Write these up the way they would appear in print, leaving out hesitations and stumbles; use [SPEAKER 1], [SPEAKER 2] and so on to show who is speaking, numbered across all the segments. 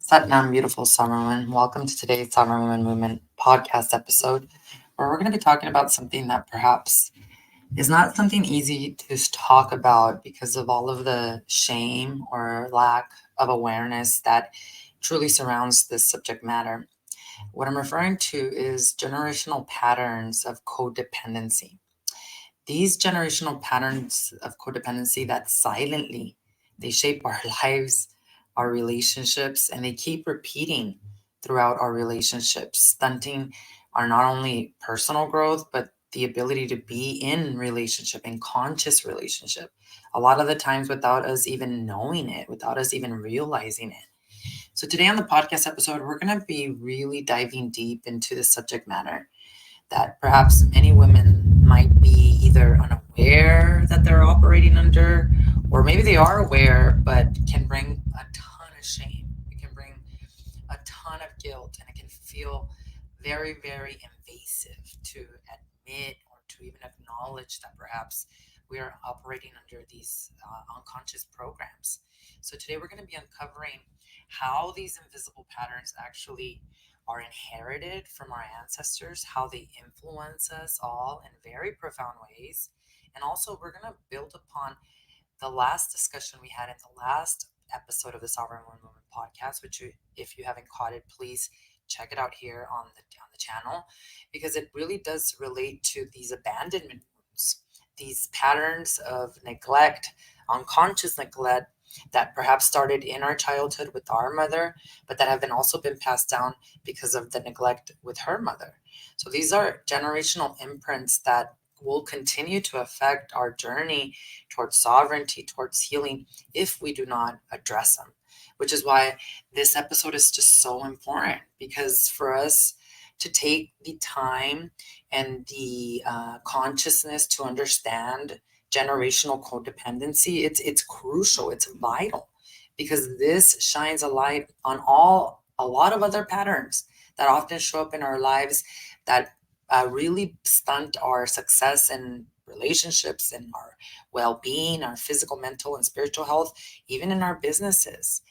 [SPEAKER 1] Satnam, beautiful summer women. Welcome to today's Summer Women Movement podcast episode, where we're going to be talking about something that perhaps is not something easy to talk about because of all of the shame or lack of awareness that truly surrounds this subject matter. What I'm referring to is generational patterns of codependency. These generational patterns of codependency that silently they shape our lives, our relationships, and they keep repeating throughout our relationships, stunting our not only personal growth, but the ability to be in relationship, in conscious relationship, a lot of the times without us even knowing it, without us even realizing it. So today on the podcast episode, we're going to be really diving deep into the subject matter that perhaps many women might be either unaware that they're operating under, or maybe they are aware but can bring a ton of shame. It can bring a ton of guilt, and it can feel very, very invasive to admit or to even acknowledge that perhaps we are operating under these unconscious programs. So today we're going to be uncovering how these invisible patterns actually are inherited from our ancestors, how they influence us all in very profound ways. And also, we're going to build upon the last discussion we had in the last episode of the Sovereign Woman podcast, which if you haven't caught it, please check it out here on the channel, because it really does relate to these abandonment wounds, these patterns of neglect, unconscious neglect that perhaps started in our childhood with our mother, but that have been also been passed down because of the neglect with her mother. So these are generational imprints that will continue to affect our journey towards sovereignty, towards healing, if we do not address them. Which is why this episode is just so important, because for us to take the time and the consciousness to understand generational codependency, it's crucial, it's vital, because this shines a light on a lot of other patterns that often show up in our lives that really stunt our success in relationships, in our well-being, our physical, mental, and spiritual health, even in our businesses.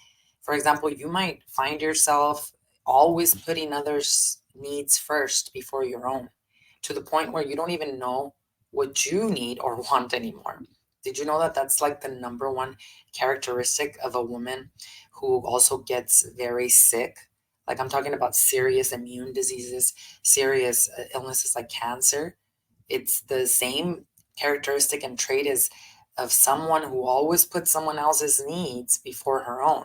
[SPEAKER 1] For example, you might find yourself always putting others' needs first before your own, to the point where you don't even know what you need or want anymore. Did you know that that's like the number one characteristic of a woman who also gets very sick? Like, I'm talking about serious immune diseases, serious illnesses like cancer. It's the same characteristic and trait as of someone who always puts someone else's needs before her own.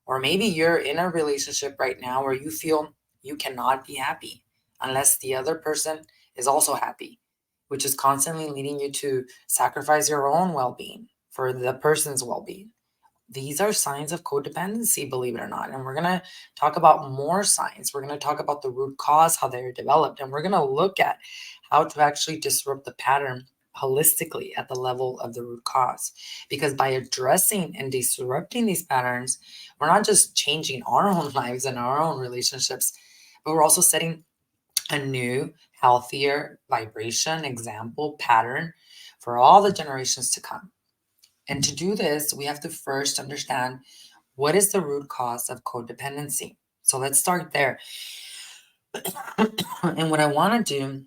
[SPEAKER 1] Or maybe you're in a relationship right now where you feel you cannot be happy unless the other person is also happy, which is constantly leading you to sacrifice your own well-being for the person's well-being. These are signs of codependency, believe it or not. And we're going to talk about more signs. We're going to talk about the root cause, how they're developed, and we're going to look at how to actually disrupt the pattern holistically at the level of the root cause. Because by addressing and disrupting these patterns, we're not just changing our own lives and our own relationships, but we're also setting a new, healthier vibration, example, pattern for all the generations to come. And to do this, we have to first understand what is the root cause of codependency. So let's start there. And what I want to do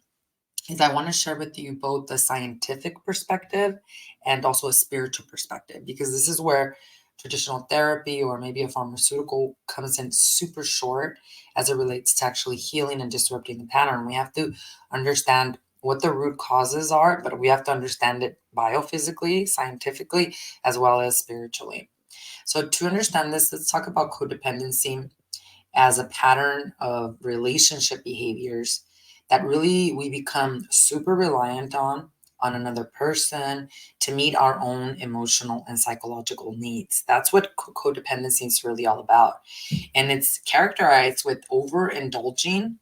[SPEAKER 1] is I want to share with you both the scientific perspective and also a spiritual perspective, because this is where traditional therapy or maybe a pharmaceutical comes in super short as it relates to actually healing and disrupting the pattern. We have to understand what the root causes are, but we have to understand it biophysically, scientifically, as well as spiritually. So to understand this, let's talk about codependency as a pattern of relationship behaviors that really we become super reliant on another person to meet our own emotional and psychological needs. That's what codependency is really all about. And it's characterized with overindulging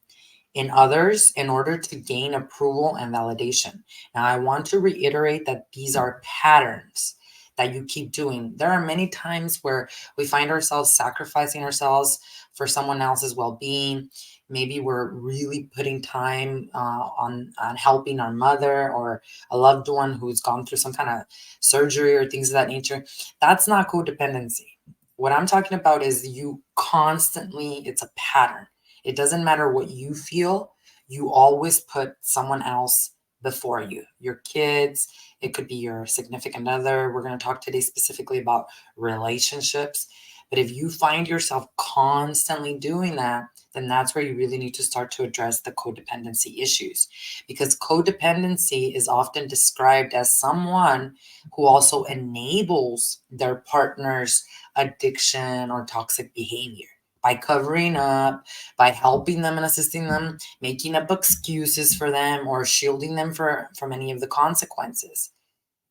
[SPEAKER 1] in others in order to gain approval and validation. Now, I want to reiterate that these are patterns that you keep doing. There are many times where we find ourselves sacrificing ourselves for someone else's well-being. Maybe we're really putting time on helping our mother or a loved one who's gone through some kind of surgery or things of that nature. That's not codependency. What I'm talking about is you it's a pattern. It doesn't matter what you feel, you always put someone else before you. Your kids, it could be your significant other. We're going to talk today specifically about relationships. But if you find yourself constantly doing that, then that's where you really need to start to address the codependency issues. Because codependency is often described as someone who also enables their partner's addiction or toxic behavior by covering up, by helping them and assisting them, making up excuses for them, or shielding them from any of the consequences.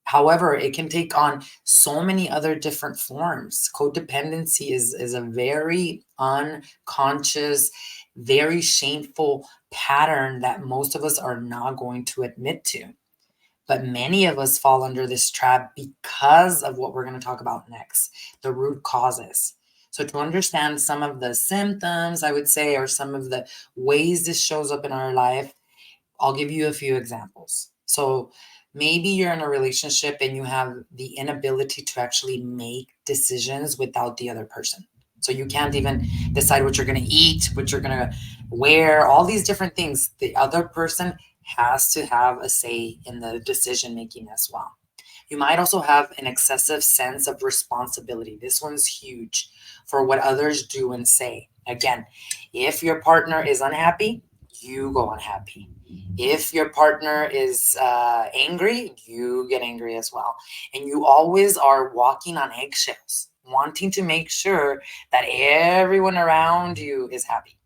[SPEAKER 1] However, it can take on so many other different forms. Codependency is a very unconscious, very shameful pattern that most of us are not going to admit to. But many of us fall under this trap because of what we're going to talk about next, the root causes. So, to understand some of the symptoms, I would say, or some of the ways this shows up in our life, I'll give you a few examples. So, maybe you're in a relationship and you have the inability to actually make decisions without the other person. So, you can't even decide what you're going to eat, what you're going to wear, all these different things. The other person has to have a say in the decision making as well. You might also have an excessive sense of responsibility. This one's huge for what others do and say. Again, if your partner is unhappy, you go unhappy. If your partner is angry, you get angry as well. And you always are walking on eggshells, wanting to make sure that everyone around you is happy.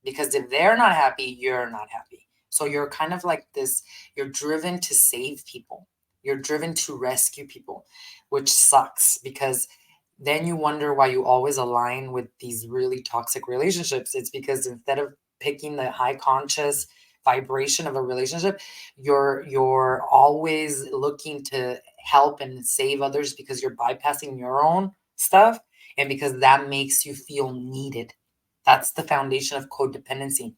[SPEAKER 1] Because if they're not happy, you're not happy. So you're kind of like this, you're driven to save people. You're driven to rescue people, which sucks because then you wonder why you always align with these really toxic relationships. It's because instead of picking the high conscious vibration of a relationship, you're always looking to help and save others because you're bypassing your own stuff and because that makes you feel needed. That's the foundation of codependency.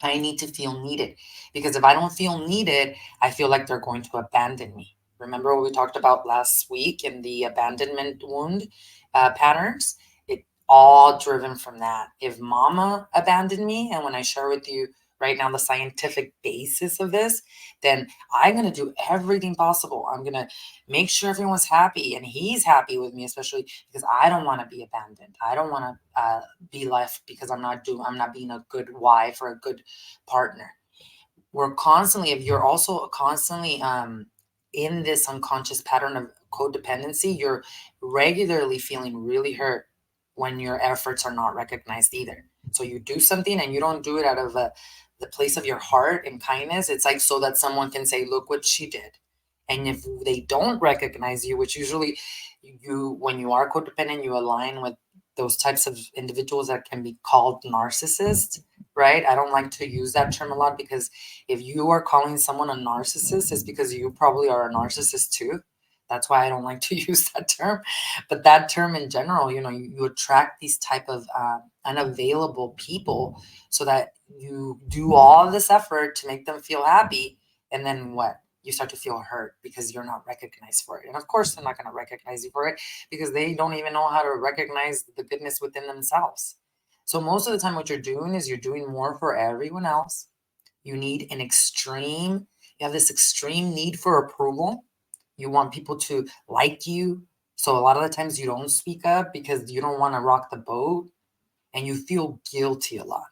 [SPEAKER 1] I need to feel needed because if I don't feel needed, I feel like they're going to abandon me. Remember what we talked about last week in the abandonment wound patterns? It all driven from that. If mama abandoned me, and when I share with you right now the scientific basis of this, then I'm going to do everything possible. I'm going to make sure everyone's happy and he's happy with me, especially because I don't want to be abandoned. I don't want to be left because I'm not being a good wife or a good partner. We're constantly, if you're also constantly in this unconscious pattern of codependency, you're regularly feeling really hurt when your efforts are not recognized either. So you do something and you don't do it out of the place of your heart and kindness. It's like so that someone can say, look what she did. And if they don't recognize you, which usually when you are codependent, you align with those types of individuals that can be called narcissists, right? I don't like to use that term a lot because if you are calling someone a narcissist, it's because you probably are a narcissist too. That's why I don't like to use that term. But that term in general, you attract these type of unavailable people so that you do all this effort to make them feel happy. And then what? You start to feel hurt because you're not recognized for it. And of course, they're not going to recognize you for it because they don't even know how to recognize the goodness within themselves. So most of the time, what you're doing is you're doing more for everyone else. You have this extreme need for approval. You want people to like you. So a lot of the times you don't speak up because you don't want to rock the boat and you feel guilty a lot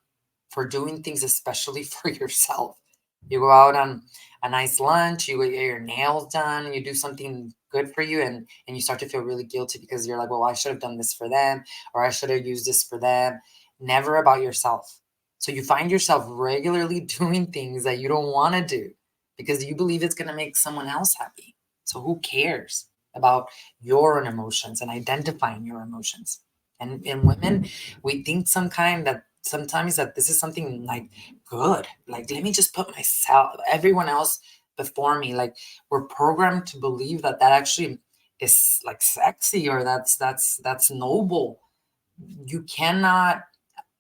[SPEAKER 1] for doing things, especially for yourself. You go out on a nice lunch, you get your nails done, you do something good for you, and you start to feel really guilty because you're like, well, I should have done this for them, or I should have used this for them. Never about yourself. So you find yourself regularly doing things that you don't want to do because you believe it's going to make someone else happy. So who cares about your own emotions and identifying your emotions? And in women, we think sometimes that this is something like good. Like, let me just put everyone else before me. Like, we're programmed to believe that actually is like sexy or that's noble. You cannot.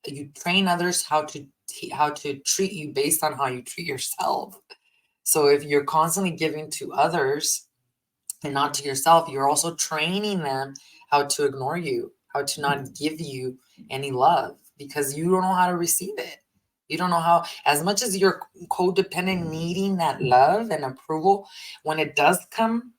[SPEAKER 1] You train others how to treat you based on how you treat yourself. So if you're constantly giving to others and not to yourself, you're also training them how to ignore you. how to not give you any love because you don't know how to receive it. You don't know how, as much as you're codependent, needing that love and approval, when it does come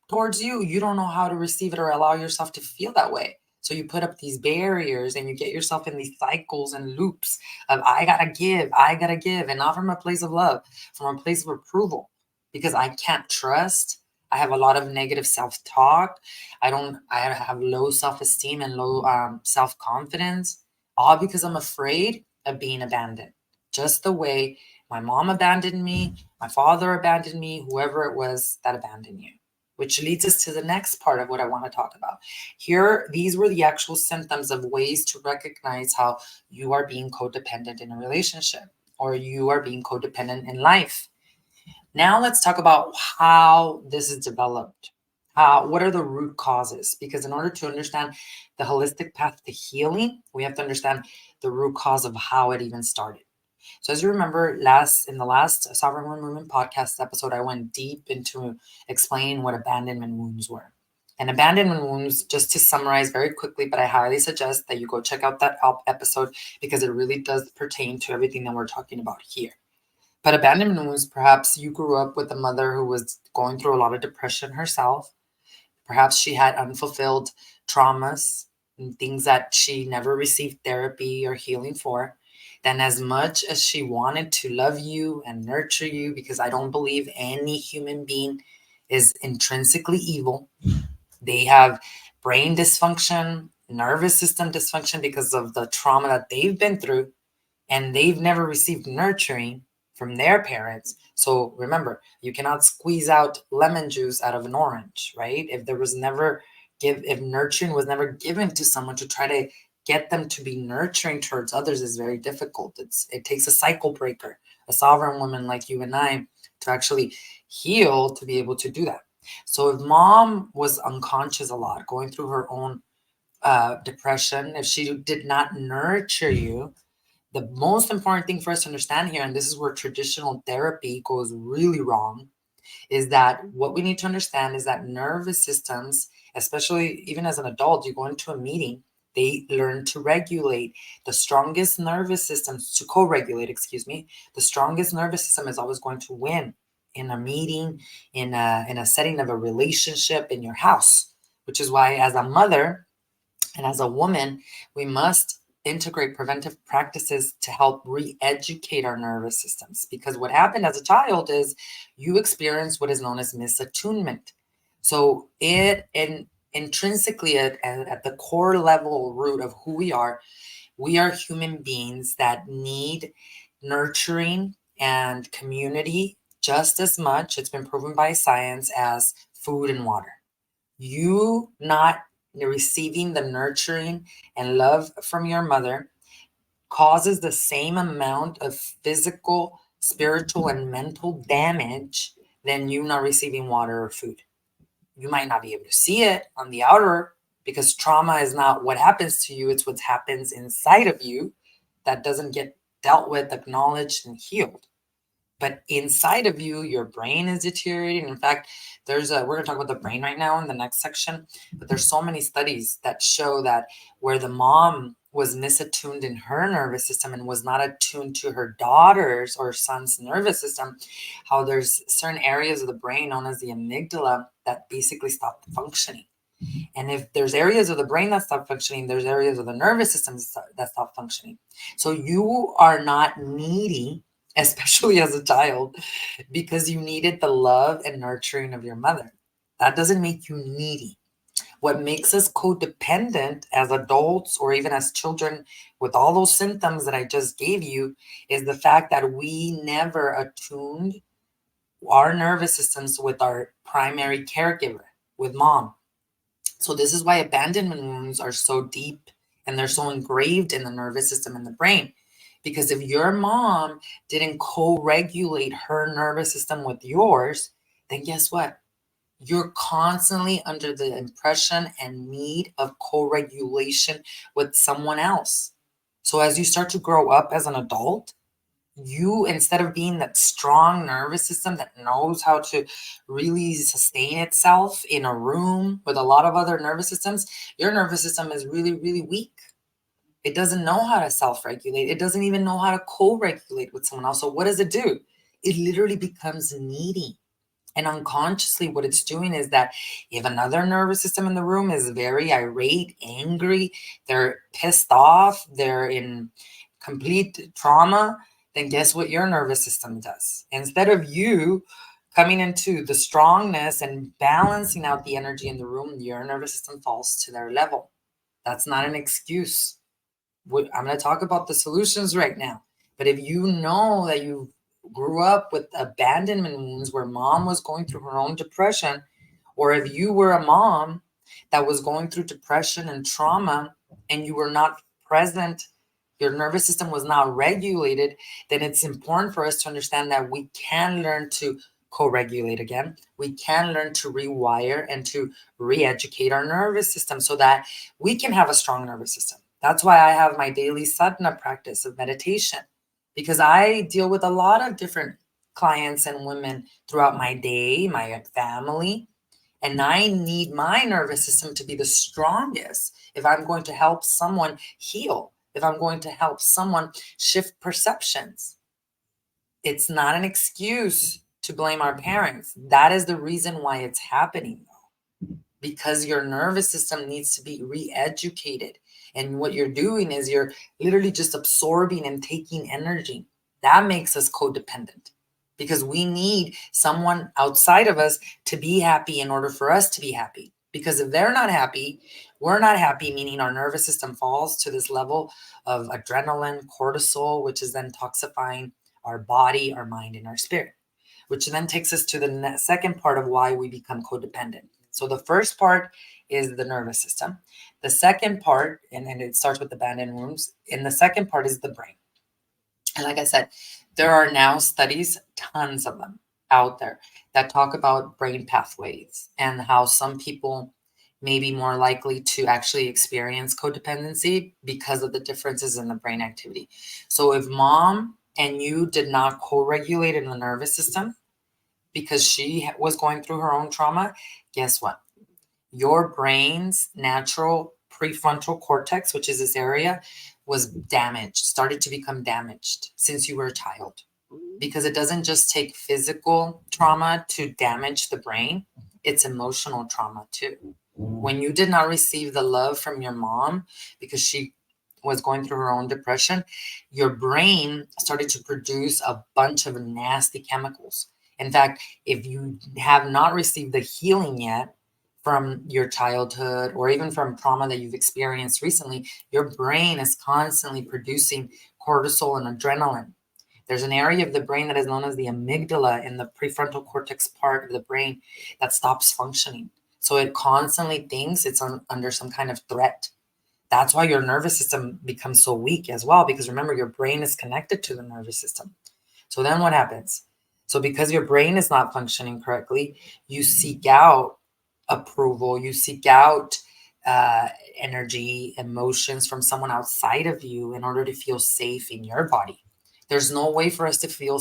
[SPEAKER 1] towards you, you don't know how to receive it or allow yourself to feel that way. So you put up these barriers and you get yourself in these cycles and loops of I gotta give, and not from a place of love, from a place of approval, because I can't trust. I have a lot of negative self-talk. I have low self-esteem and low self-confidence, all because I'm afraid of being abandoned. Just the way my mom abandoned me, my father abandoned me, whoever it was that abandoned you. Which leads us to the next part of what I want to talk about. Here, these were the actual symptoms of ways to recognize how you are being codependent in a relationship or you are being codependent in life. Now let's talk about how this is developed. What are the root causes? Because in order to understand the holistic path to healing, we have to understand the root cause of how it even started. So as you remember, in the last Sovereign Woman Movement podcast episode, I went deep into explaining what abandonment wounds were. And abandonment wounds, just to summarize very quickly, but I highly suggest that you go check out that episode because it really does pertain to everything that we're talking about here. But abandonment wounds, perhaps you grew up with a mother who was going through a lot of depression herself. Perhaps she had unfulfilled traumas and things that she never received therapy or healing for. Then, as much as she wanted to love you and nurture you, because I don't believe any human being is intrinsically evil, they have brain dysfunction, nervous system dysfunction because of the trauma that they've been through, and they've never received nurturing from their parents. So remember, you cannot squeeze out lemon juice out of an orange, right? If nurturing was never given to someone, to try to get them to be nurturing towards others is very difficult. It takes a cycle breaker, a sovereign woman like you and I, to actually heal, to be able to do that. So if mom was unconscious a lot, going through her own depression, if she did not nurture you, the most important thing for us to understand here, and this is where traditional therapy goes really wrong, is that what we need to understand is that nervous systems, especially even as an adult, you go into a meeting, they learn to regulate. The strongest nervous systems, to co-regulate, excuse me, the strongest nervous system is always going to win in a meeting, in a setting of a relationship, in your house, which is why as a mother and as a woman, we must integrate preventive practices to help re-educate our nervous systems. Because what happened as a child is you experience what is known as misattunement. So intrinsically at the core level root of who we are human beings that need nurturing and community just as much, it's been proven by science, as food and water. You not receiving the nurturing and love from your mother causes the same amount of physical, spiritual, and mental damage than you not receiving water or food. You might not be able to see it on the outer, because trauma is not what happens to you, it's what happens inside of you that doesn't get dealt with, acknowledged, and healed. But inside of you, your brain is deteriorating. In fact, we're going to talk about the brain right now in the next section, but there's so many studies that show that where the mom was misattuned in her nervous system and was not attuned to her daughter's or son's nervous system, how there's certain areas of the brain known as the amygdala that basically stop functioning. And if there's areas of the brain that stop functioning, there's areas of the nervous system that stop functioning. So you are not needy, especially as a child, because you needed the love and nurturing of your mother. That doesn't make you needy. What makes us codependent as adults or even as children with all those symptoms that I just gave you is the fact that we never attuned our nervous systems with our primary caregiver, with mom. So this is why abandonment wounds are so deep and they're so engraved in the nervous system and the brain. Because if your mom didn't co-regulate her nervous system with yours, then guess what? You're constantly under the impression and need of co-regulation with someone else. So as you start to grow up as an adult, You, instead of being that strong nervous system that knows how to really sustain itself in a room with a lot of other nervous systems, your nervous system is really, really weak. It doesn't know how to self-regulate. It doesn't even know how to co-regulate with someone else. So what does it do? It literally becomes needy. And unconsciously, what it's doing is that if another nervous system in the room is very irate, angry, they're pissed off, they're in complete trauma, then guess what your nervous system does? Instead of you coming into the strongness and balancing out the energy in the room, your nervous system falls to their level. That's not an excuse. I'm going to talk about the solutions right now. But if you know that you grew up with abandonment wounds where mom was going through her own depression, or if you were a mom that was going through depression and trauma and you were not present, your nervous system was not regulated, then it's important for us to understand that we can learn to co-regulate again. We can learn to rewire and to re-educate our nervous system so that we can have a strong nervous system. That's why I have my daily sadhana practice of meditation, because I deal with a lot of different clients and women throughout my day, my family, and I need my nervous system to be the strongest if I'm going to help someone heal, if I'm going to help someone shift perceptions. It's not an excuse to blame our parents. That is the reason why it's happening, because your nervous system needs to be re-educated. And what you're doing is you're literally just absorbing and taking energy. That makes us codependent, because we need someone outside of us to be happy in order for us to be happy. Because if they're not happy, we're not happy, meaning our nervous system falls to this level of adrenaline, cortisol, which is then toxifying our body, our mind, and our spirit, which then takes us to the second part of why we become codependent. So the first part is the nervous system. The second part, and it starts with abandoned wounds, and the second part is the brain. And like I said, there are now studies, tons of them out there, that talk about brain pathways and how some people may be more likely to actually experience codependency because of the differences in the brain activity. So if mom and you did not co-regulate in the nervous system because she was going through her own trauma, guess what? Your brain's natural prefrontal cortex, which is this area, was damaged, started to become damaged since you were a child. Because it doesn't just take physical trauma to damage the brain, it's emotional trauma too. When you did not receive the love from your mom because she was going through her own depression, your brain started to produce a bunch of nasty chemicals. In fact, if you have not received the healing yet from your childhood or even from trauma that you've experienced recently, your brain is constantly producing cortisol and adrenaline. There's an area of the brain that is known as the amygdala in the prefrontal cortex part of the brain that stops functioning. So it constantly thinks it's under some kind of threat. That's why your nervous system becomes so weak as well, because remember, your brain is connected to the nervous system. So then what happens? So because your brain is not functioning correctly, you seek out approval, you seek out energy, emotions from someone outside of you in order to feel safe in your body. There's no way for us to feel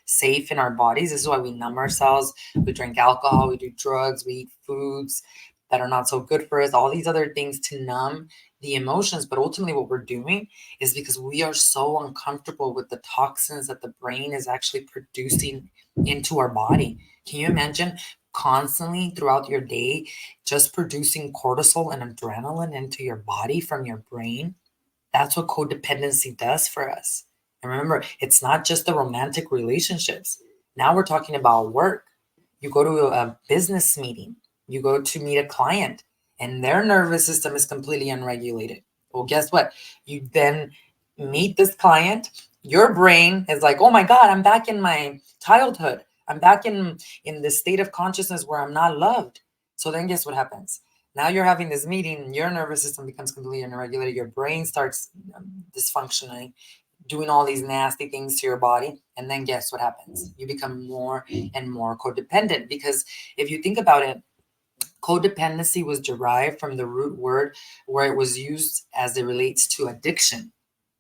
[SPEAKER 1] safe in our bodies. This is why we numb ourselves. We drink alcohol, we do drugs, we eat foods that are not so good for us, all these other things to numb the emotions. But ultimately what we're doing is because we are so uncomfortable with the toxins that the brain is actually producing into our body. Can you imagine constantly throughout your day just producing cortisol and adrenaline into your body from your brain? That's what codependency does for us. And remember, it's not just the romantic relationships. Now we're talking about work. You go to a business meeting, you go to meet a client, and their nervous system is completely unregulated. Well, guess what? You then meet this client. Your brain is like, oh my God, I'm back in my childhood. I'm back in this state of consciousness where I'm not loved. So then guess what happens? Now you're having this meeting, your nervous system becomes completely unregulated, your brain starts dysfunctioning, doing all these nasty things to your body. And then guess what happens? You become more and more codependent. Because if you think about it, codependency was derived from the root word where it was used as it relates to addiction.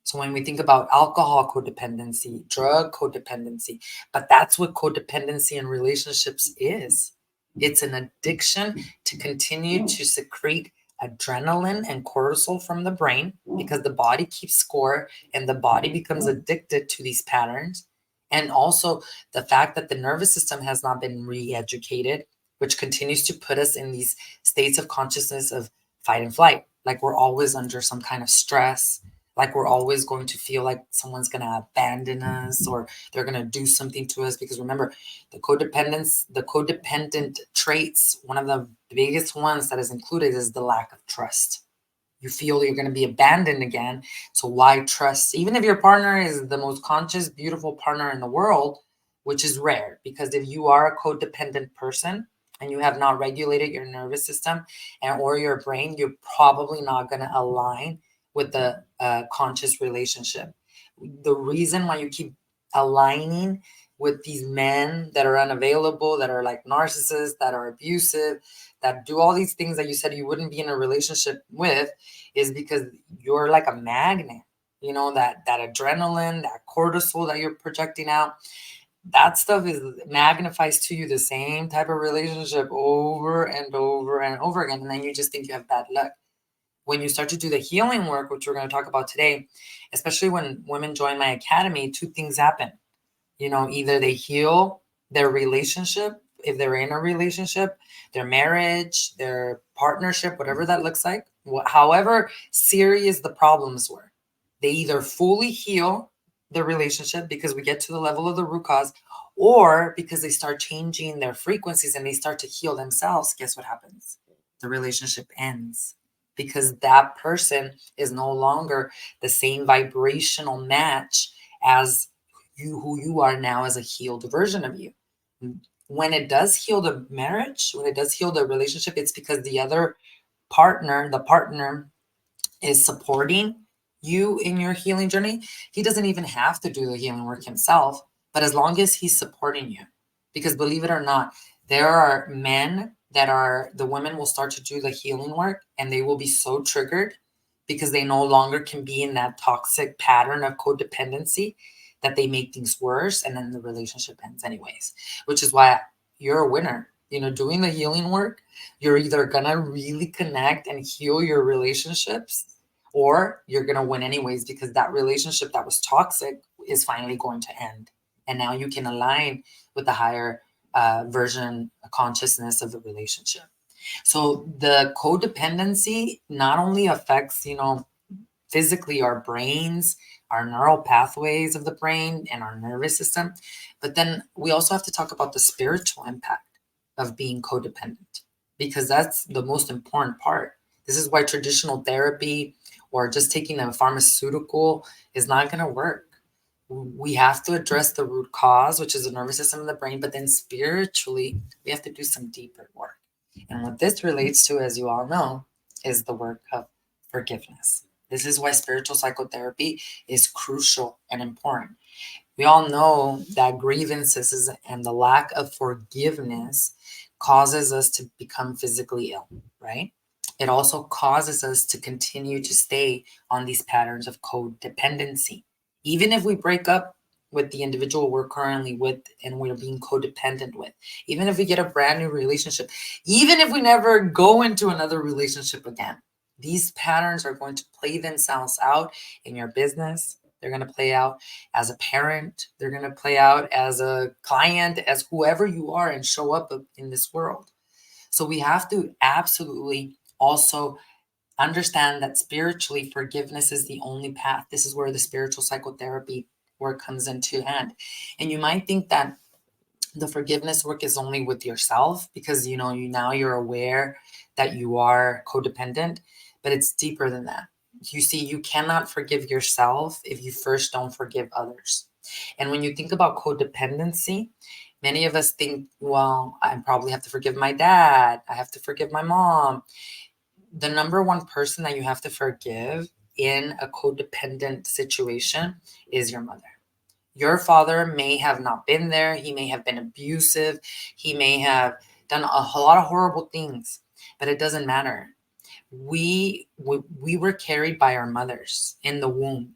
[SPEAKER 1] So when we think about alcohol codependency, drug codependency, but that's what codependency in relationships is. It's an addiction to continue to secrete adrenaline and cortisol from the brain because the body keeps score and the body becomes addicted to these patterns. And also the fact that the nervous system has not been re-educated, which continues to put us in these states of consciousness of fight and flight. Like we're always under some kind of stress, like we're always going to feel like someone's going to abandon us or they're going to do something to us. Because remember, the codependent traits, one of the biggest ones that is included is the lack of trust. You feel you're going to be abandoned again. So why trust? Even if your partner is the most conscious, beautiful partner in the world, which is rare, because if you are a codependent person and you have not regulated your nervous system and or your brain, you're probably not going to align with the conscious relationship. The reason why you keep aligning with these men that are unavailable, that are like narcissists, that are abusive, that do all these things that you said you wouldn't be in a relationship with, is because you're like a magnet. You know, that adrenaline, that cortisol that you're projecting out, that stuff is magnifies to you the same type of relationship over and over and over again. And then you just think you have bad luck. When you start to do the healing work, which we're going to talk about today, especially when women join my academy, two things happen. You know, either they heal their relationship, if they're in a relationship, their marriage, their partnership, whatever that looks like, however serious the problems were, they either fully heal the relationship because we get to the level of the root cause, or because they start changing their frequencies and they start to heal themselves. Guess what happens? The relationship ends because that person is no longer the same vibrational match as you, who you are now as a healed version of you. When it does heal the marriage, when it does heal the relationship, it's because the other partner, the partner is supporting you in your healing journey. He doesn't even have to do the healing work himself, but as long as he's supporting you. Because believe it or not, there are men that are, the women will start to do the healing work and they will be so triggered because they no longer can be in that toxic pattern of codependency that they make things worse, and then the relationship ends anyways, which is why you're a winner. You know, doing the healing work, you're either gonna really connect and heal your relationships, or you're gonna win anyways because that relationship that was toxic is finally going to end, and now you can align with the higher version consciousness of the relationship. So the codependency not only affects, you know, physically our brains, our neural pathways of the brain and our nervous system, but then we also have to talk about the spiritual impact of being codependent, because that's the most important part. This is why traditional therapy or just taking a pharmaceutical is not going to work. We have to address the root cause, which is the nervous system and the brain, but then spiritually, we have to do some deeper work. And what this relates to, as you all know, is the work of forgiveness. This is why spiritual psychotherapy is crucial and important. We all know that grievances and the lack of forgiveness causes us to become physically ill, right? It also causes us to continue to stay on these patterns of codependency. Even if we break up with the individual we're currently with and we're being codependent with, even if we get a brand new relationship, even if we never go into another relationship again, these patterns are going to play themselves out in your business. They're going to play out as a parent. They're going to play out as a client, as whoever you are, and show up in this world. So we have to absolutely also understand that spiritually, forgiveness is the only path. This is where the spiritual psychotherapy work comes into hand. And you might think that the forgiveness work is only with yourself because, you know, you're aware that you are codependent, but it's deeper than that. You see, you cannot forgive yourself if you first don't forgive others. And when you think about codependency, many of us think, well, I probably have to forgive my dad. I have to forgive my mom. The number one person that you have to forgive in a codependent situation is your mother. Your father may have not been there. He may have been abusive. He may have done a lot of horrible things, but it doesn't matter. We were carried by our mothers in the womb.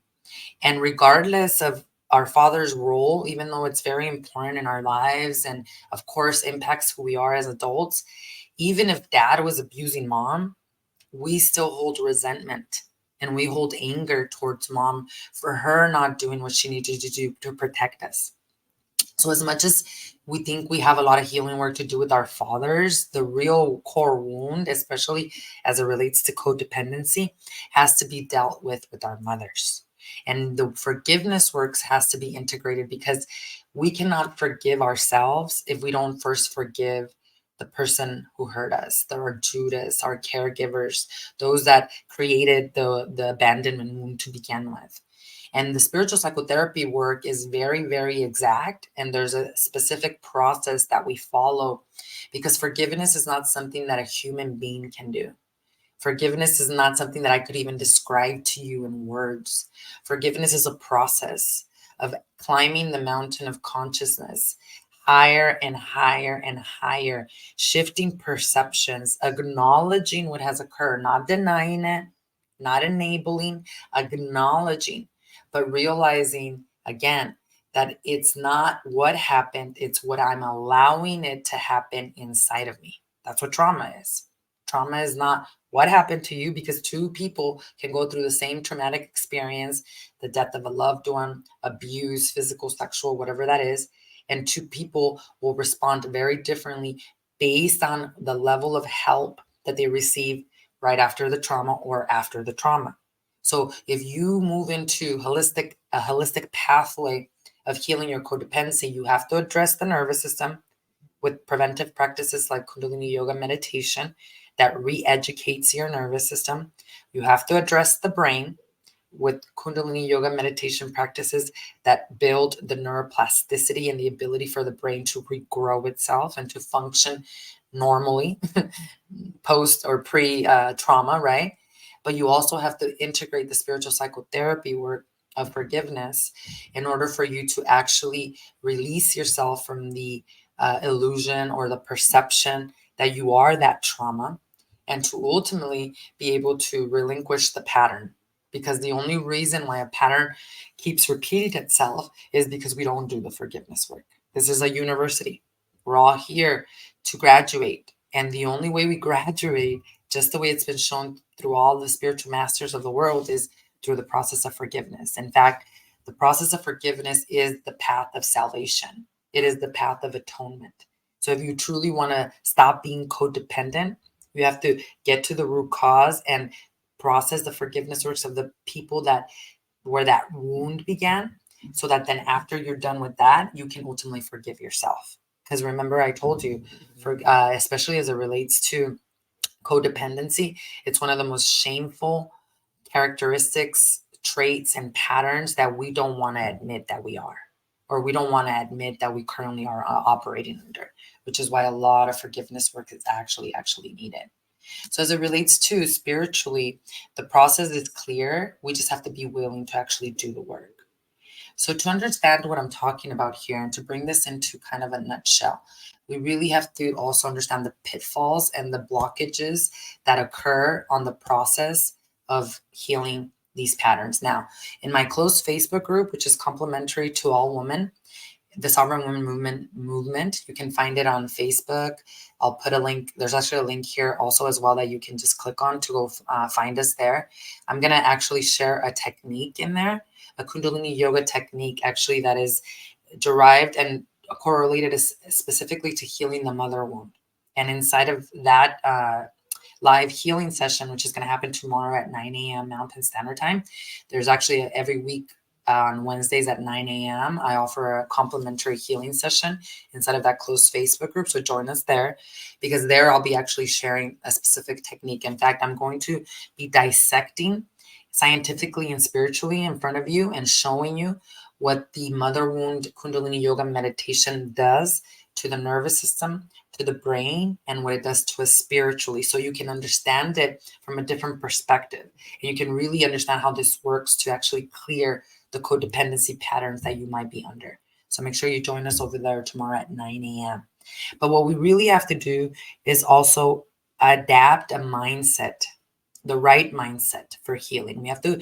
[SPEAKER 1] And regardless of our father's role, even though it's very important in our lives and of course impacts who we are as adults, even if dad was abusing mom, we still hold resentment and we hold anger towards mom for her not doing what she needed to do to protect us. So, as much as we think we have a lot of healing work to do with our fathers, the real core wound, especially as it relates to codependency, has to be dealt with our mothers. And the forgiveness works has to be integrated because we cannot forgive ourselves if we don't first forgive the person who hurt us, our Judas, our caregivers, those that created the abandonment wound to begin with. And the spiritual psychotherapy work is very, very exact. And there's a specific process that we follow because forgiveness is not something that a human being can do. Forgiveness is not something that I could even describe to you in words. Forgiveness is a process of climbing the mountain of consciousness higher and higher and higher, shifting perceptions, acknowledging what has occurred, not denying it, not enabling, acknowledging, but realizing again that it's not what happened, it's what I'm allowing it to happen inside of me. That's what trauma is. Trauma is not what happened to you because two people can go through the same traumatic experience, the death of a loved one, abuse, physical, sexual, whatever that is, and two people will respond very differently based on the level of help that they receive right after the trauma or after the trauma. So if you move into a holistic pathway of healing your codependency, you have to address the nervous system with preventive practices like Kundalini yoga meditation that re-educates your nervous system. You have to address the brain with Kundalini yoga meditation practices that build the neuroplasticity and the ability for the brain to regrow itself and to function normally post or pre trauma, right? But you also have to integrate the spiritual psychotherapy work of forgiveness in order for you to actually release yourself from the illusion or the perception that you are that trauma and to ultimately be able to relinquish the pattern. Because the only reason why a pattern keeps repeating itself is because we don't do the forgiveness work. This is a university. We're all here to graduate. And the only way we graduate, just the way it's been shown through all the spiritual masters of the world, is through the process of forgiveness. In fact, the process of forgiveness is the path of salvation. It is the path of atonement. So if you truly want to stop being codependent, you have to get to the root cause and process the forgiveness works of the people that where that wound began, so that then after you're done with that, you can ultimately forgive yourself. Because remember, I told you, for especially as it relates to codependency, it's one of the most shameful characteristics, traits, and patterns that we don't want to admit that we are, or we don't want to admit that we currently are operating under, which is why a lot of forgiveness work is actually needed. So as it relates to spiritually, the process is clear. We just have to be willing to actually do the work. So to understand what I'm talking about here and to bring this into kind of a nutshell, we really have to also understand the pitfalls and the blockages that occur on the process of healing these patterns. Now, in my closed Facebook group, which is complementary to all women, the Sovereign Women movement. You can find it on Facebook. I'll put a link. There's actually a link here also as well that you can just click on to go find us there. I'm going to actually share a technique in there, a Kundalini yoga technique actually that is derived and correlated specifically to healing the mother wound. And inside of that live healing session, which is going to happen tomorrow at 9 a.m. Mountain Standard Time, there's actually every week on Wednesdays at 9 a.m. I offer a complimentary healing session inside of that closed Facebook group. So join us there, because there I'll be actually sharing a specific technique. In fact, I'm going to be dissecting scientifically and spiritually in front of you and showing you what the mother wound Kundalini yoga meditation does to the nervous system, to the brain, and what it does to us spiritually, so you can understand it from a different perspective. And you can really understand how this works to actually clear the codependency patterns that you might be under. So make sure you join us over there tomorrow at 9 a.m. But what we really have to do is also adapt a mindset, the right mindset for healing. We have to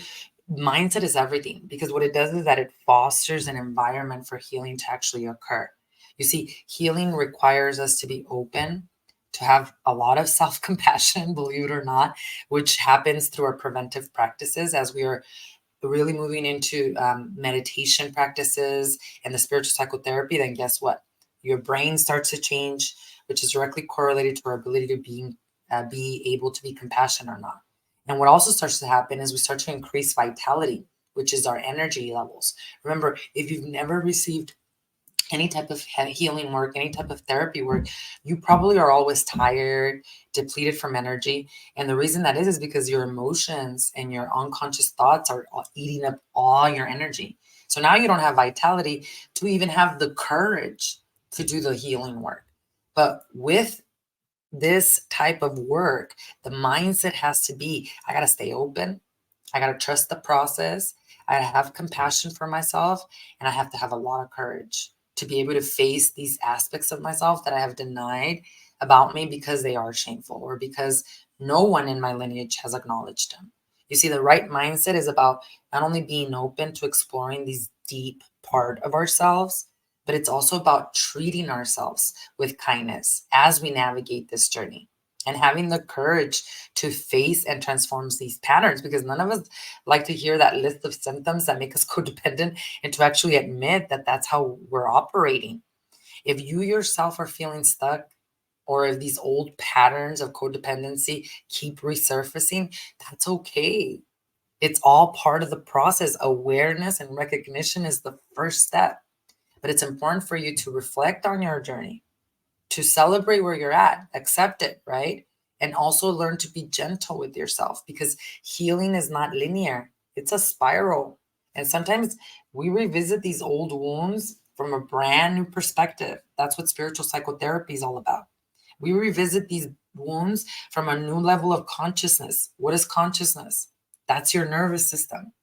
[SPEAKER 1] mindset is everything, because what it does is that it fosters an environment for healing to actually occur. You see, healing requires us to be open, to have a lot of self compassion, believe it or not, which happens through our preventive practices as we are really moving into meditation practices and the spiritual psychotherapy. Then guess what? Your brain starts to change, which is directly correlated to our ability to be able to be compassionate or not. And what also starts to happen is we start to increase vitality, which is our energy levels. Remember, if you've never received any type of healing work, any type of therapy work, you probably are always tired, depleted from energy. And the reason that is because your emotions and your unconscious thoughts are eating up all your energy. So now you don't have vitality to even have the courage to do the healing work. But with this type of work, the mindset has to be, I got to stay open. I got to trust the process. I have compassion for myself, and I have to have a lot of courage to be able to face these aspects of myself that I have denied about me because they are shameful or because no one in my lineage has acknowledged them. You see, the right mindset is about not only being open to exploring these deep part of ourselves, but it's also about treating ourselves with kindness as we navigate this journey and having the courage to face and transform these patterns, because none of us like to hear that list of symptoms that make us codependent and to actually admit that that's how we're operating. If you yourself are feeling stuck, or if these old patterns of codependency keep resurfacing, that's okay. It's all part of the process. Awareness and recognition is the first step. But it's important for you to reflect on your journey, to celebrate where you're at, accept it, right? And also learn to be gentle with yourself, because healing is not linear, it's a spiral. And sometimes we revisit these old wounds from a brand new perspective. That's what spiritual psychotherapy is all about. We revisit these wounds from a new level of consciousness. What is consciousness? That's your nervous system.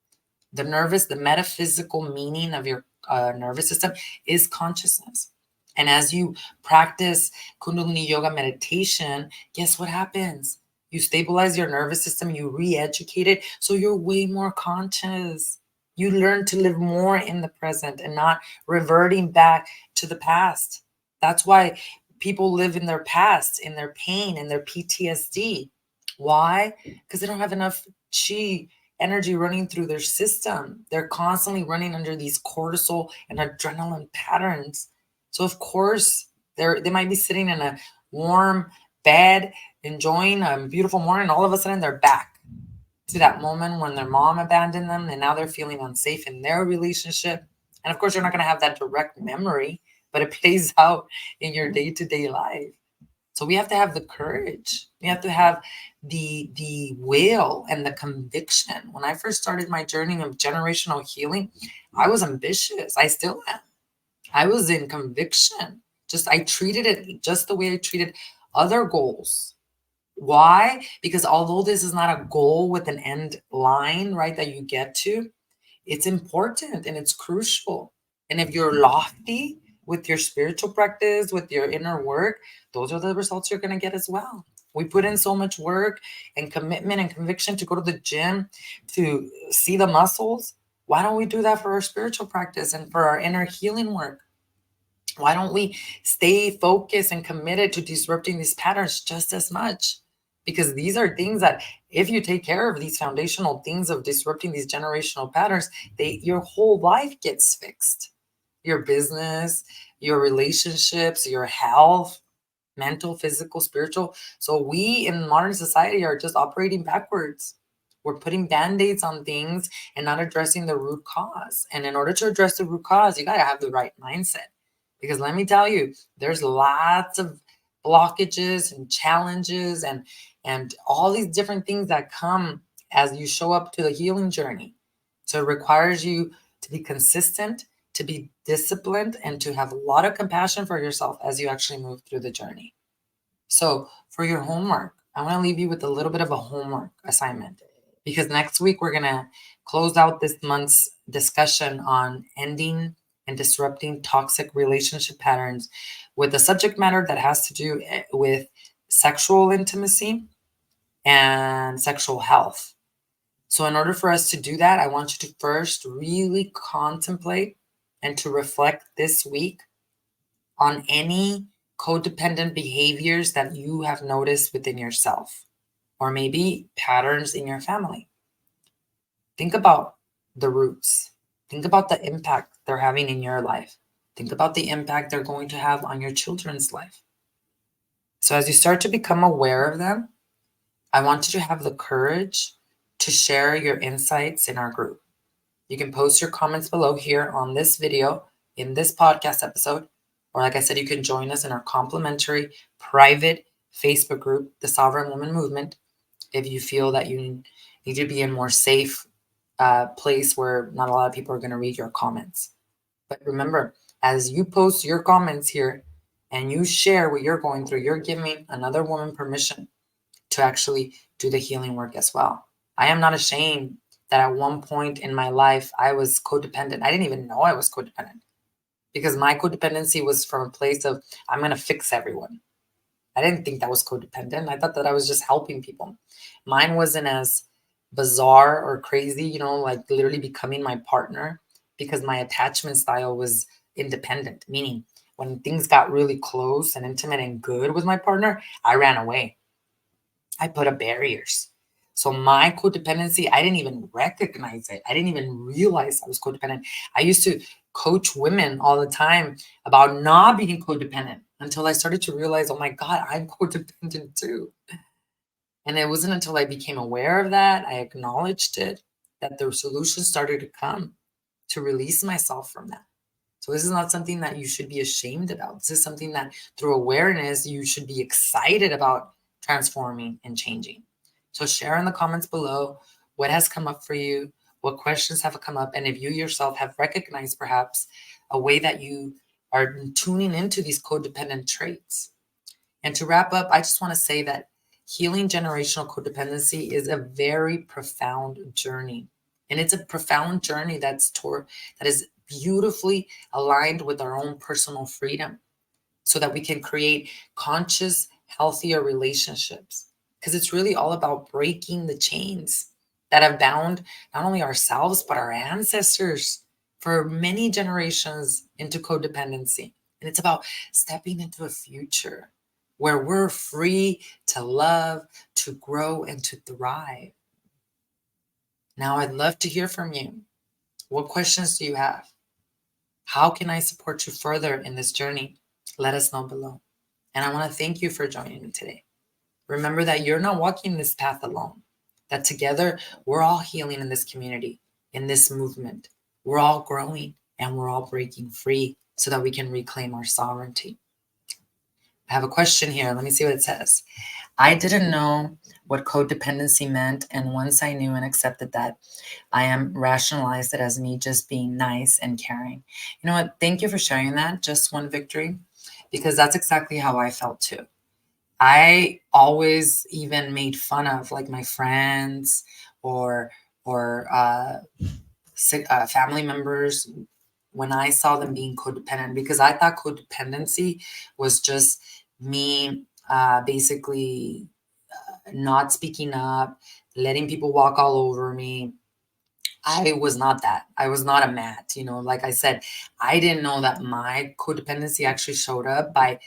[SPEAKER 1] The metaphysical meaning of your nervous system is consciousness. And as you practice Kundalini yoga meditation, guess what happens? You stabilize your nervous system, you re-educate it, so you're way more conscious. You learn to live more in the present and not reverting back to the past. That's why people live in their past, in their pain, in their PTSD. Why? Because they don't have enough chi energy running through their system. They're constantly running under these cortisol and adrenaline patterns. So of course, they might be sitting in a warm bed, enjoying a beautiful morning. All of a sudden, they're back to that moment when their mom abandoned them, and now they're feeling unsafe in their relationship. And of course, you're not going to have that direct memory, but it plays out in your day-to-day life. So we have to have the courage. We have to have the will and the conviction. When I first started my journey of generational healing, I was ambitious. I still am. I was in conviction. I treated it just the way I treated other goals. Why? Because although this is not a goal with an end line, right, that you get to, it's important and it's crucial. And if you're lofty with your spiritual practice, with your inner work, those are the results you're going to get as well. We put in so much work and commitment and conviction to go to the gym, to see the muscles. Why don't we do that for our spiritual practice and for our inner healing work? Why don't we stay focused and committed to disrupting these patterns just as much? Because these are things that if you take care of these foundational things of disrupting these generational patterns, your whole life gets fixed. Your business, your relationships, your health, mental, physical, spiritual. So we in modern society are just operating backwards. We're putting band-aids on things and not addressing the root cause. And in order to address the root cause, you got to have the right mindset. Because let me tell you, there's lots of blockages and challenges and all these different things that come as you show up to the healing journey. So it requires you to be consistent, to be disciplined, and to have a lot of compassion for yourself as you actually move through the journey. So for your homework, I want to leave you with a little bit of a homework assignment, because next week we're going to close out this month's discussion on ending and disrupting toxic relationship patterns with a subject matter that has to do with sexual intimacy and sexual health. So in order for us to do that, I want you to first really contemplate and to reflect this week on any codependent behaviors that you have noticed within yourself, or maybe patterns in your family. Think about the roots. Think about the impact they're having in your life. Think about the impact they're going to have on your children's life. So as you start to become aware of them, I want you to have the courage to share your insights in our group. You can post your comments below here on this video, in this podcast episode, or like I said, you can join us in our complimentary private Facebook group, the Sovereign Woman Movement, if you feel that you need to be in a more safe place where not a lot of people are going to read your comments. But remember, as you post your comments here and you share what you're going through, you're giving another woman permission to actually do the healing work as well. I am not ashamed that at one point in my life, I was codependent. I didn't even know I was codependent because my codependency was from a place of, I'm going to fix everyone. I didn't think that was codependent. I thought that I was just helping people. Mine wasn't as bizarre or crazy, like literally becoming my partner, because my attachment style was independent, meaning when things got really close and intimate and good with my partner, I ran away. I put up barriers. So my codependency, I didn't even recognize it. I didn't even realize I was codependent. I used to coach women all the time about not being codependent until I started to realize, oh my God, I'm codependent too. And it wasn't until I became aware of that, I acknowledged it, that the solution started to come to release myself from that. So this is not something that you should be ashamed about. This is something that through awareness, you should be excited about transforming and changing. So share in the comments below what has come up for you, what questions have come up, and if you yourself have recognized perhaps a way that you are tuning into these codependent traits. And to wrap up, I just want to say that healing generational codependency is a very profound journey. And it's a profound journey that is beautifully aligned with our own personal freedom so that we can create conscious, healthier relationships. Because it's really all about breaking the chains that have bound not only ourselves, but our ancestors for many generations into codependency. And it's about stepping into a future where we're free to love, to grow, and to thrive. Now, I'd love to hear from you. What questions do you have? How can I support you further in this journey? Let us know below. And I want to thank you for joining me today. Remember that you're not walking this path alone, that together we're all healing in this community, in this movement. We're all growing and we're all breaking free so that we can reclaim our sovereignty. I have a question here. Let me see what it says. I didn't know what codependency meant, and once I knew and accepted that, I am rationalized it as me just being nice and caring. You know what? Thank you for sharing that. Just one victory, because that's exactly how I felt too. I always even made fun of like my friends or family members when I saw them being codependent, because I thought codependency was just me basically not speaking up, letting people walk all over me. I was not that. I was not a mat. Like I said, I didn't know that my codependency actually showed up by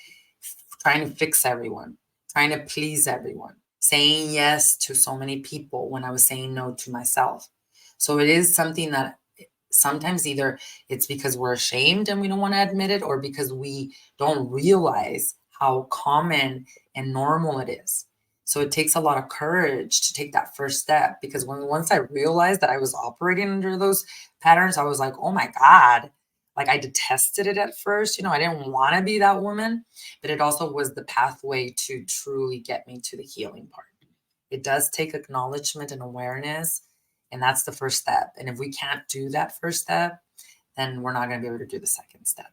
[SPEAKER 1] trying to fix everyone, trying to please everyone, saying yes to so many people when I was saying no to myself. So it is something that sometimes either it's because we're ashamed and we don't want to admit it, or because we don't realize how common and normal it is. So it takes a lot of courage to take that first step, because once I realized that I was operating under those patterns, I was like, oh my God, like I detested it at first. I didn't want to be that woman, but it also was the pathway to truly get me to the healing part. It does take acknowledgement and awareness, and that's the first step. And if we can't do that first step, then we're not going to be able to do the second step.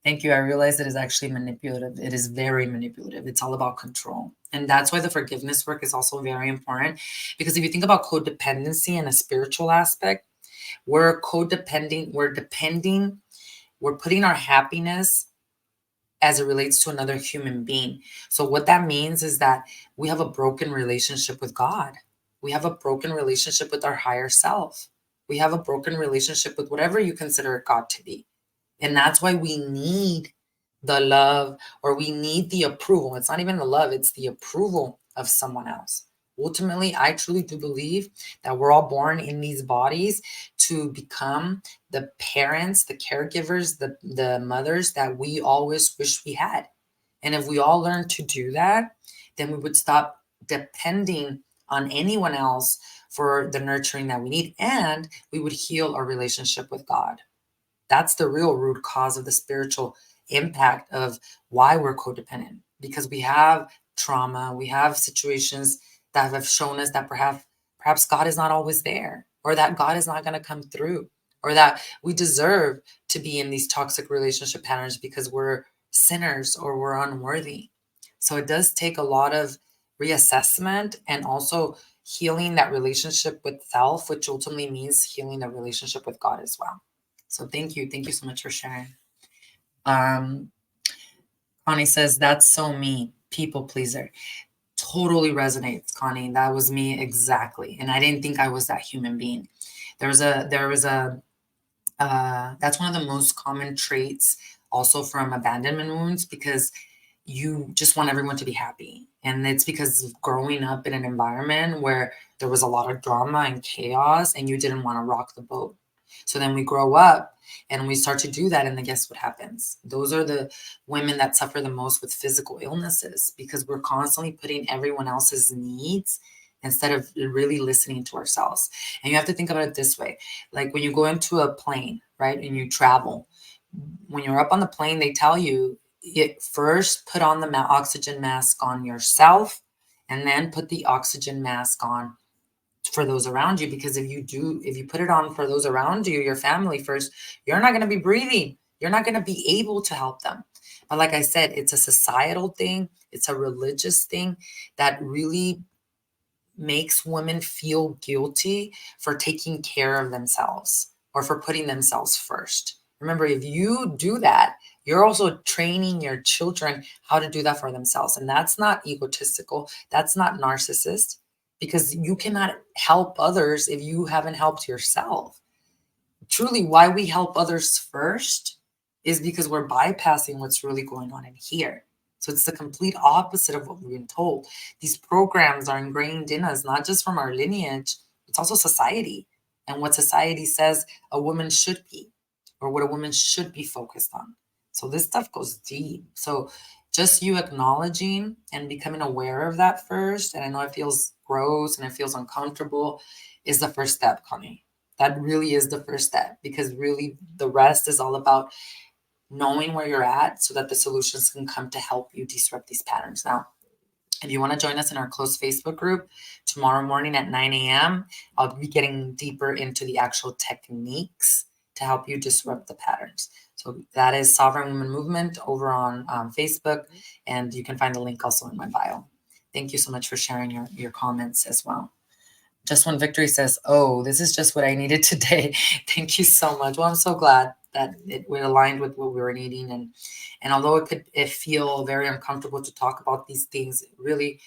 [SPEAKER 1] Thank you. I realize it is actually manipulative. It is very manipulative. It's all about control. And that's why the forgiveness work is also very important. Because if you think about codependency in a spiritual aspect, we're codepending, we're putting our happiness as it relates to another human being. So what that means is that we have a broken relationship with God. We have a broken relationship with our higher self. We have a broken relationship with whatever you consider God to be. And that's why we need the love, or we need the approval. It's not even the love, it's the approval of someone else. Ultimately, I truly do believe that we're all born in these bodies to become the parents, the caregivers, the mothers that we always wish we had. And if we all learn to do that, then we would stop depending on anyone else for the nurturing that we need, and we would heal our relationship with God. That's the real root cause of the spiritual impact of why we're codependent, because we have trauma, we have situations that have shown us that perhaps God is not always there, or that God is not going to come through, or that we deserve to be in these toxic relationship patterns because we're sinners or we're unworthy. So it does take a lot of reassessment, and also healing that relationship with self, which ultimately means healing the relationship with God as well. So thank you. Thank you so much for sharing. Um, Connie says, that's so me, people pleaser. Totally resonates, Connie. That was me exactly. And I didn't think I was that human being. That's one of the most common traits also from abandonment wounds, because you just want everyone to be happy. And it's because of growing up in an environment where there was a lot of drama and chaos, and you didn't want to rock the boat. So then we grow up and we start to do that. And then guess what happens? Those are the women that suffer the most with physical illnesses, because we're constantly putting everyone else's needs instead of really listening to ourselves. And you have to think about it this way. Like when you go into a plane, right, and you travel, when you're up on the plane, they tell you, first put on the oxygen mask on yourself, and then put the oxygen mask on for those around you. Because if you put it on for those around you, your family first, you're not going to be breathing. You're not going to be able to help them. But like I said, it's a societal thing. It's a religious thing that really makes women feel guilty for taking care of themselves or for putting themselves first. Remember, if you do that, you're also training your children how to do that for themselves. And that's not egotistical. That's not narcissist, because you cannot help others if you haven't helped yourself. Truly, why we help others first is because we're bypassing what's really going on in here. So it's the complete opposite of what we've been told. These programs are ingrained in us, not just from our lineage, it's also society and what society says a woman should be, or what a woman should be focused on. So this stuff goes deep. So just you acknowledging and becoming aware of that first, and I know it feels gross and it feels uncomfortable, is the first step, Connie. That really is the first step, because really the rest is all about knowing where you're at so that the solutions can come to help you disrupt these patterns. Now, if you want to join us in our closed Facebook group tomorrow morning at 9 a.m., I'll be getting deeper into the actual techniques to help you disrupt the patterns. So that is Sovereign Women Movement over on Facebook, and you can find the link also in my bio. Thank you so much for sharing your comments as well. Just One Victory says, oh, this is just what I needed today. Thank you so much. Well, I'm so glad that we're aligned with what we were needing. And although it feel very uncomfortable to talk about these things, really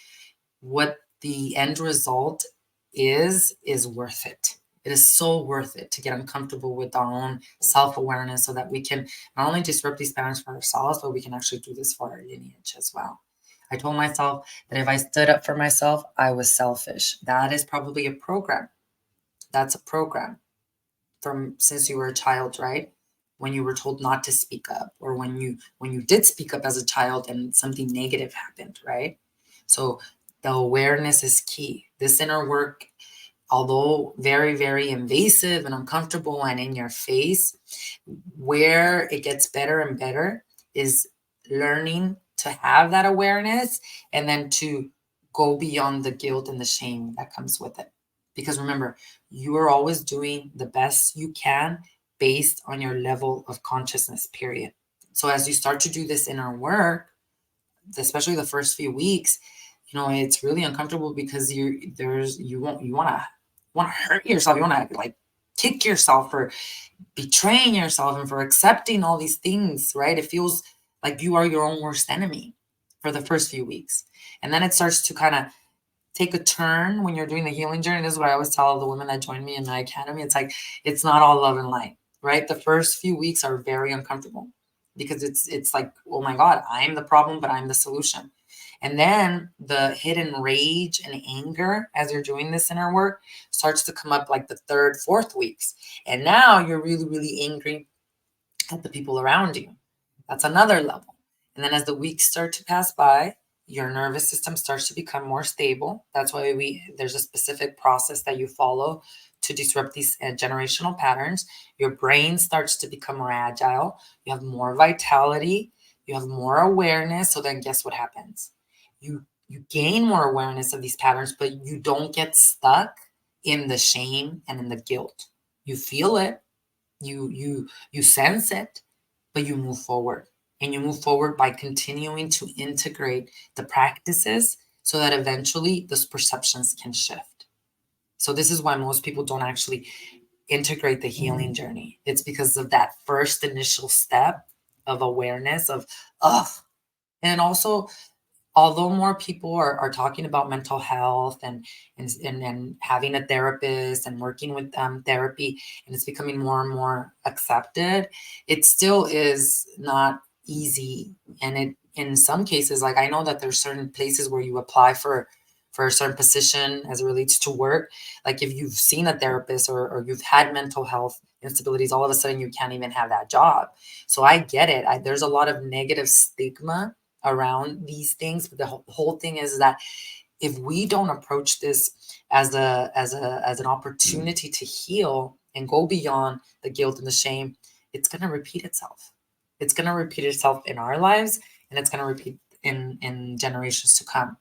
[SPEAKER 1] what the end result is worth it. It is so worth it to get uncomfortable with our own self-awareness so that we can not only disrupt these patterns for ourselves, but we can actually do this for our lineage as well. I told myself that if I stood up for myself, I was selfish. That is probably a program. That's a program from since you were a child, right? When you were told not to speak up, or when you did speak up as a child and something negative happened, right? So the awareness is key. This inner work, although very, very invasive and uncomfortable and in your face, where it gets better and better is learning to have that awareness, and then to go beyond the guilt and the shame that comes with it. Because remember, you are always doing the best you can based on your level of consciousness, period. So as you start to do this inner work, especially the first few weeks, it's really uncomfortable, because you want to hurt yourself. You want to like kick yourself for betraying yourself and for accepting all these things, right? It feels like you are your own worst enemy for the first few weeks. And then it starts to kind of take a turn when you're doing the healing journey. This is what I always tell the women that join me in my academy. It's like, it's not all love and light, right? The first few weeks are very uncomfortable because it's like, oh my God, I'm the problem, but I'm the solution. And then the hidden rage and anger as you're doing this inner work starts to come up like the third, fourth weeks. And now you're really, really angry at the people around you. That's another level. And then as the weeks start to pass by, your nervous system starts to become more stable. That's why there's a specific process that you follow to disrupt these generational patterns. Your brain starts to become more agile. You have more vitality. You have more awareness. So then guess what happens? You gain more awareness of these patterns, but you don't get stuck in the shame and in the guilt. You feel it, you sense it, but you move forward. And you move forward by continuing to integrate the practices so that eventually those perceptions can shift. So this is why most people don't actually integrate the healing journey. It's because of that first initial step of awareness of, ugh. And also, although more people are talking about mental health and having a therapist and working with therapy, and it's becoming more and more accepted, it still is not easy. And it, in some cases, like I know that there's certain places where you apply for a certain position as it relates to work. Like if you've seen a therapist or you've had mental health instabilities, all of a sudden you can't even have that job. So I get it. There's a lot of negative stigma around these things, but the whole thing is that if we don't approach this as an opportunity to heal and go beyond the guilt and the shame, it's going to repeat itself. It's going to repeat itself in our lives, and it's going to repeat in generations to come.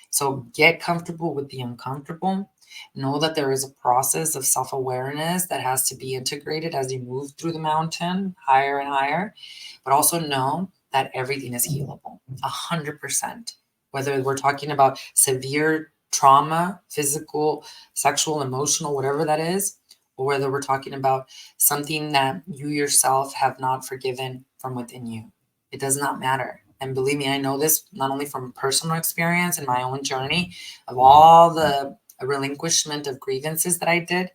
[SPEAKER 1] So get comfortable with the uncomfortable. Know that there is a process of self-awareness that has to be integrated as you move through the mountain higher and higher, but also know that everything is healable 100%. Whether we're talking about severe trauma, physical, sexual, emotional, whatever that is, or whether we're talking about something that you yourself have not forgiven from within you. It does not matter. And believe me, I know this not only from personal experience and my own journey of all the relinquishment of grievances that I did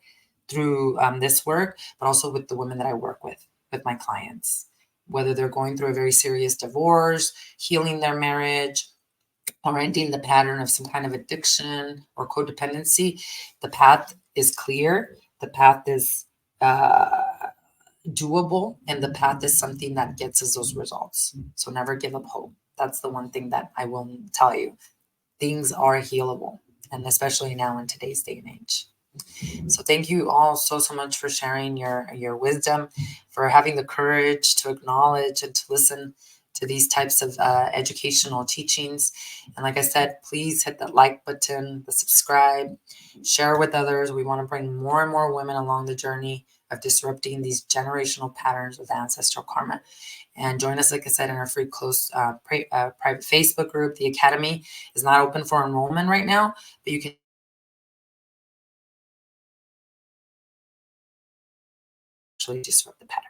[SPEAKER 1] through this work, but also with the women that I work with my clients, whether they're going through a very serious divorce, healing their marriage, or ending the pattern of some kind of addiction or codependency. The path is clear. The path is doable, and the path is something that gets us those results. So never give up hope. That's the one thing that I will tell you. Things are healable, and especially now in today's day and age. So thank you all so much for sharing your wisdom, for having the courage to acknowledge and to listen to these types of educational teachings. And like I said, please hit that like button, the subscribe, share with others. We want to bring more and more women along the journey of disrupting these generational patterns of ancestral karma. And join us, like I said, in our free close private Facebook group. The Academy is not open for enrollment right now, but you can actually disrupt the pattern.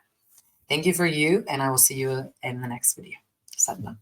[SPEAKER 1] Thank you for you, and I will see you in the next video. Sadhana.